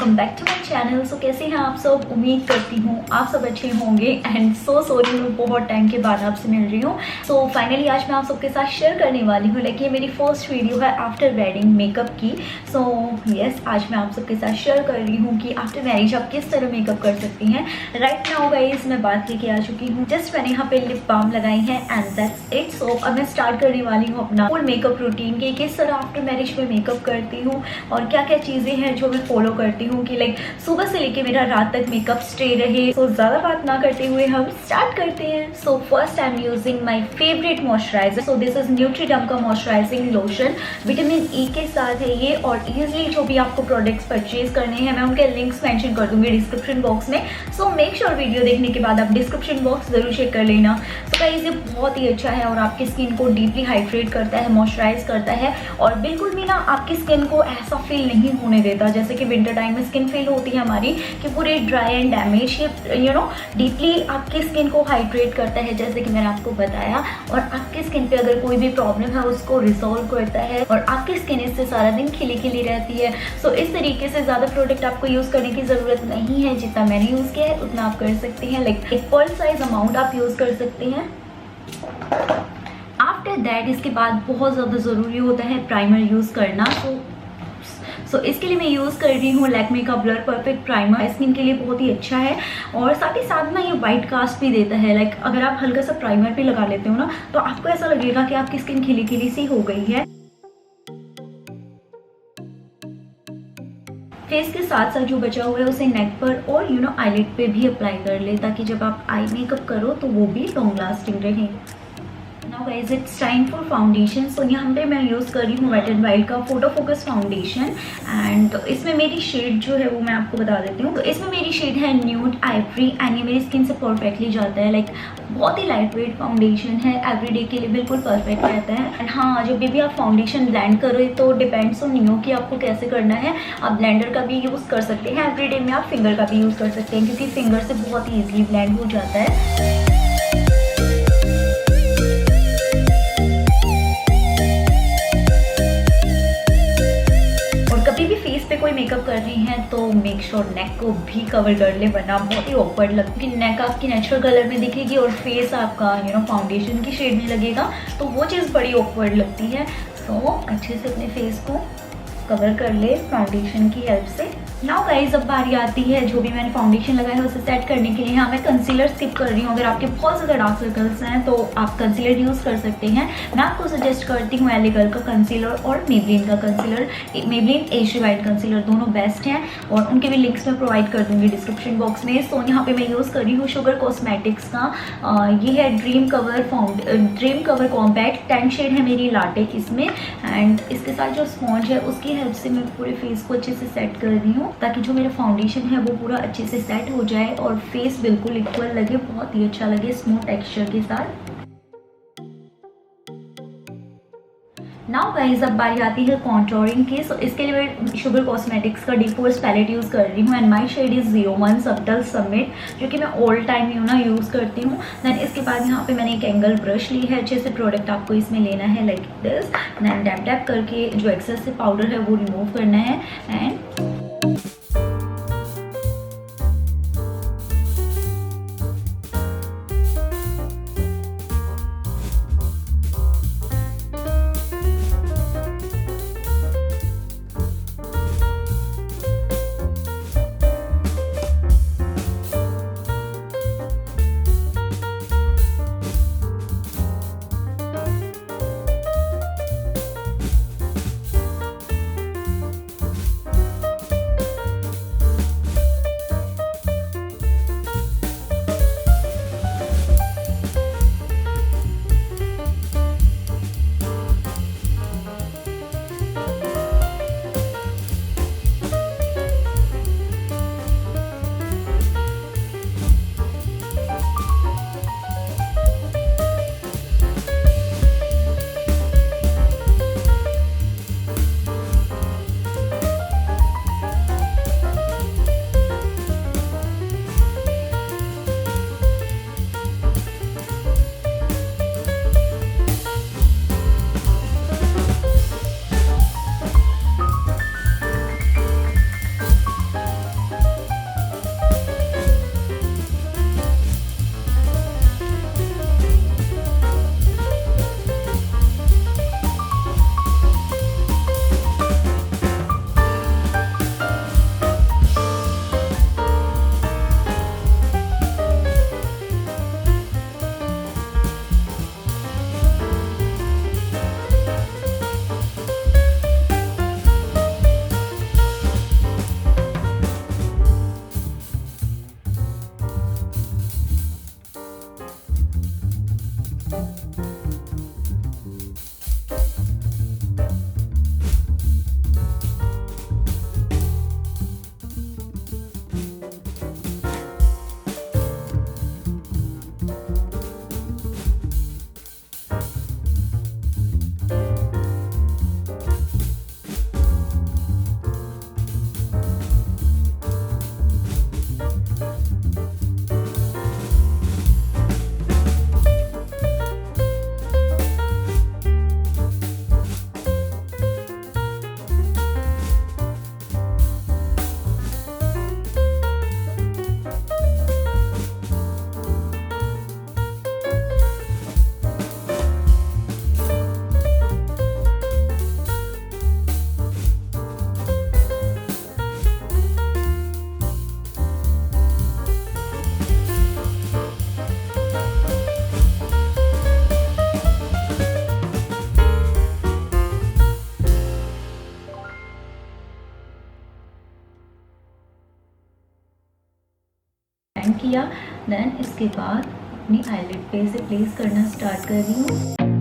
Welcome back to my channel. So कैसे हैं आप सब? उम्मीद करती हूँ आप सब अच्छे होंगे एंड सो सॉरी मैं बहुत टाइम के बाद आपसे मिल रही हूँ। सो फाइनली आज मैं आप सबके साथ शेयर करने वाली हूँ, लाइक ये मेरी फर्स्ट वीडियो है आफ्टर वेडिंग मेकअप की। सो यस, आज मैं आप सबके साथ शेयर कर रही हूँ कि आफ्टर मैरिज आप किस तरह मेकअप कर सकती हैं। राइट नाउ गाइस मैं बात लेके आ चुकी हूँ, जस्ट मैंने यहाँ पे लिप बाम लगाई है एंड दैट्स इट। सो अब मैं स्टार्ट करने वाली हूँ अपना फुल मेकअप रूटीन के किस तरह आफ्टर मैरिज में मेकअप करती हूँ और क्या क्या चीज़ें हैं जो मैं फॉलो करती हूँ कि लाइक सुबह से लेके मेरा रात तक मेकअप स्टे रहे। सो ज़्यादा बात ना करते हुए हम स्टार्ट करते हैं। So first I am using my favourite moisturiser. So this is Neutriderm का मॉइस्चराइजिंग लोशन, विटामिन ई के साथ है ये। और इजीली जो भी आपको प्रोडक्ट्स परचेज करने हैं मैं उनके लिंक्स मेंशन कर दूंगी डिस्क्रिप्शन बॉक्स में। सो मेक श्योर वीडियो देखने के बाद आप डिस्क्रिप्शन बॉक्स जरूर चेक कर लेना। तो गाइस ये बहुत ही अच्छा है और आपकी स्किन को डीपली हाइड्रेट करता है, मॉइस्चराइज करता है और बिल्कुल भी ना आपकी स्किन को ऐसा फील नहीं होने देता जैसे कि विंटर टाइम में स्किन फील होती है हमारी कि पूरी ड्राई एंड डैमेज। ये डीपली आपकी स्किन को हाइड्रेट करता है जैसे कि मैंने आपको बताया, और आपकी स्किन पे अगर कोई भी प्रॉब्लम है उसको रिजॉल्व करता है और आपकी स्किन इससे सारा दिन खिली खिली रहती है। सो इस तरीके से ज़्यादा प्रोडक्ट आपको यूज़ करने की ज़रूरत नहीं है, जितना मैंने यूज़ किया है उतना आप कर सकते हैं। लाइक एक पर्ल साइज अमाउंट आप यूज़ कर सकते हैं। आफ्टर दैट इसके बाद बहुत ज़्यादा ज़रूरी होता है प्राइमर यूज़ करना। सो इसके लिए मैं यूज़ कर रही हूँ लैक्मे का ब्लर परफेक्ट प्राइमर। स्किन के लिए बहुत ही अच्छा है और साथ ही साथ ना ये वाइट कास्ट भी देता है। लाइक अगर आप हल्का सा प्राइमर भी लगा लेते हो ना तो आपको ऐसा लगेगा कि आपकी स्किन खिली खिली सी हो गई है। फेस के साथ साथ जो बचा हुआ है उसे नेक पर और आईलिड पे भी अप्लाई कर ले ताकि जब आप आई मेकअप करो तो वो भी लॉन्ग लास्टिंग रहे। Now guys it's time for foundation. So यहाँ पे मैं यूज़ कर रही हूँ वेट एंड वाइल्ड का फोटो फोकस फाउंडेशन एंड इसमें मेरी शेड जो है वो मैं आपको बता देती हूँ। तो इसमें मेरी शेड है न्यूड आइवरी एंड ये मेरी स्किन से परफेक्टली जाता है। लाइक बहुत ही लाइट वेट फाउंडेशन है, एवरीडे के लिए बिल्कुल परफेक्ट रहता है। एंड हाँ, जब भी आप फाउंडेशन ब्लेंड करो तो डिपेंड्स ऑन यू कि आपको कैसे करना है। आप ब्लेंडर का भी यूज़ कर सकते हैं, एवरीडे में आप फिंगर का भी यूज़ कर सकते हैं क्योंकि फिंगर से बहुत ही ईजिली ब्लेंड हो जाता है। पे कोई मेकअप कर रही हैं तो मेक श्योर नेक को भी कवर कर ले, वरना बहुत ही ऑकवर्ड लगता है कि नेक आपकी नेचुरल कलर में दिखेगी और फेस आपका फाउंडेशन की शेड में लगेगा, तो वो चीज़ बड़ी ऑकवर्ड लगती है। तो अच्छे से अपने फेस को कवर कर ले फाउंडेशन की हेल्प से। नाउ गाइस अब बारी आती है जो भी मैंने फाउंडेशन लगाया है उसे सेट करने के लिए। यहाँ मैं कंसीलर स्किप कर रही हूँ। अगर आपके बहुत ज़्यादा डार्क सर्कल्स हैं तो आप कंसीलर यूज़ कर सकते हैं। मैं आपको सजेस्ट करती हूँ एलिगल का कंसीलर और मेबलिन का कंसीलर। मेबलिन एज रिवाइट कंसीलर दोनों बेस्ट हैं और उनके भी लिंक्स मैं प्रोवाइड कर दूँगी डिस्क्रिप्शन बॉक्स में। सो यहाँ पे मैं यूज़ कर रही हूँ शुगर कॉस्मेटिक्स का ये है ड्रीम कवर कॉम्पैक्ट 10 शेड है मेरी लाटे इसमें। एंड इसके साथ जो स्पॉन्ज है उसकी हेल्प से मैं पूरे फेस को अच्छे से सेट कर रही हूँ ताकि जो मेरा फाउंडेशन है वो पूरा अच्छे से सेट हो जाए और फेस बिल्कुल इक्वल लगे, बहुत ही अच्छा लगे स्मूथ टेक्सचर के साथ। नाउ गाइस अब बारी आती है कॉन्टोरिंग की। सो इसके लिए मैं शुगर कॉस्मेटिक्स का डीप पोर्स पैलेट यूज़ कर रही हूँ and my shade is 01 subtle summit, जो कि मैं ऑल टाइम यूज़ करती हूँ। देन इसके बाद यहाँ पे मैंने एक एंगल ब्रश ली है। अच्छे से प्रोडक्ट आपको इसमें लेना है like this. Then dab dab करके जो एक्सेस पाउडर है वो रिमूव करना है एंड ब्लेंड किया। देन इसके बाद अपनी आईलिड पे इसे प्लेस करना स्टार्ट कर रही हूँ।